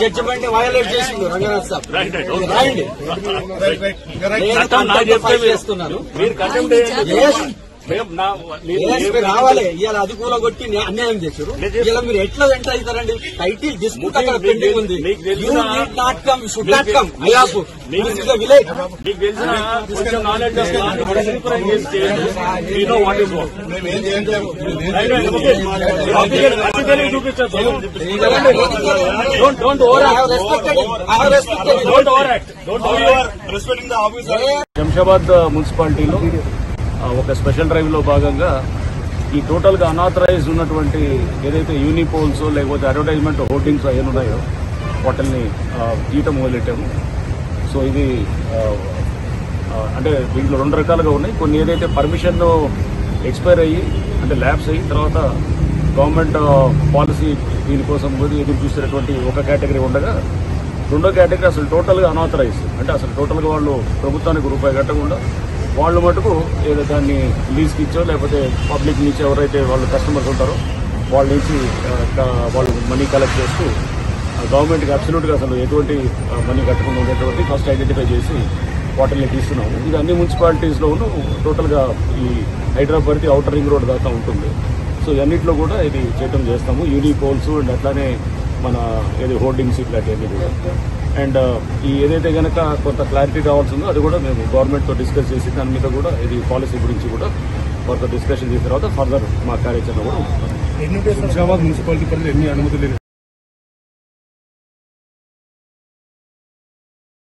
Judgement violate చేసిండు రంగనాథ్ సాబ్. రాయండి. చేస్తున్నారు రావాలి. ఇవాళ అది కూడా కొట్టి అన్యాయం చేశారు. ఇలా మీరు ఎట్లా ఎంటర్ అవుతారండి? టైటిల్ డిస్ప్యూట్ అక్కడ పెండింగ్ ఉంది. You need not come, should not come. Ayapur village Shamshabad మున్సిపాలిటీలో ఒక స్పెషల్ డ్రైవ్ లో భాగంగా ఈ టోటల్ గా అనాథరైజ్ ఉన్నటువంటి ఏదైతే యూనిపోల్స్ లేకపోతే అడ్వర్టైజ్మెంట్ హోర్డింగ్స్ అయ్యి ఉన్నాయో వాటిని తీయటం మొదలెట్టాము. సో ఇది అంటే దీంట్లో రెండు రకాలుగా ఉన్నాయి. కొన్ని ఏదైతే పర్మిషన్ ఎక్స్పైర్ అయ్యి అంటే ల్యాబ్స్ అయ్యి తర్వాత గవర్నమెంట్ పాలసీ దీనికోసం ఎదురు చూస్తున్నటువంటి ఒక కేటగిరీ ఉండగా రెండో కేటగిరీ అసలు టోటల్గా అనాథరైజ్ అంటే అసలు టోటల్గా వాళ్ళు ప్రభుత్వానికి రూపాయి కట్టకుండా వాళ్ళు మటుకు ఏదో దాన్ని లీజ్కి ఇచ్చో లేకపోతే పబ్లిక్ నుంచి ఎవరైతే వాళ్ళు కస్టమర్స్ ఉంటారో వాళ్ళ నుంచి వాళ్ళు మనీ కలెక్ట్ చేస్తూ గవర్నమెంట్కి అబ్సల్యూట్గా అసలు ఎటువంటి మనీ కట్టకుండా ఉండేటువంటి ఫస్ట్ ఐడెంటిఫై చేసి వాటిని తీస్తున్నాము. ఇది అన్ని మున్సిపాలిటీస్లోనూ టోటల్గా ఈ హైదరాబాద్కి ఔటర్ రింగ్ రోడ్ దాకా ఉంటుంది. సో ఇవన్నింటిలో కూడా ఇది చేయటం చేస్తాము. యూనిపోల్స్ అండ్ అట్లానే మన ఏది హోర్డింగ్స్ ఇట్లాంటివన్నీ కూడా. అండ్ ఈ ఏదైతే కనుక కొంత క్లారిటీ కావాల్సిందో అది కూడా మేము గవర్నమెంట్తో డిస్కస్ చేసి దాని మీద కూడా ఇది పాలసీ గురించి కూడా కొంత డిస్కషన్ చేసిన తర్వాత ఫర్దర్ మా కార్యాచరణ కూడా ఉంటుంది. శంషాబాద్ మున్సిపాలిటీ పరిధిలో ఎన్ని అనుమతులు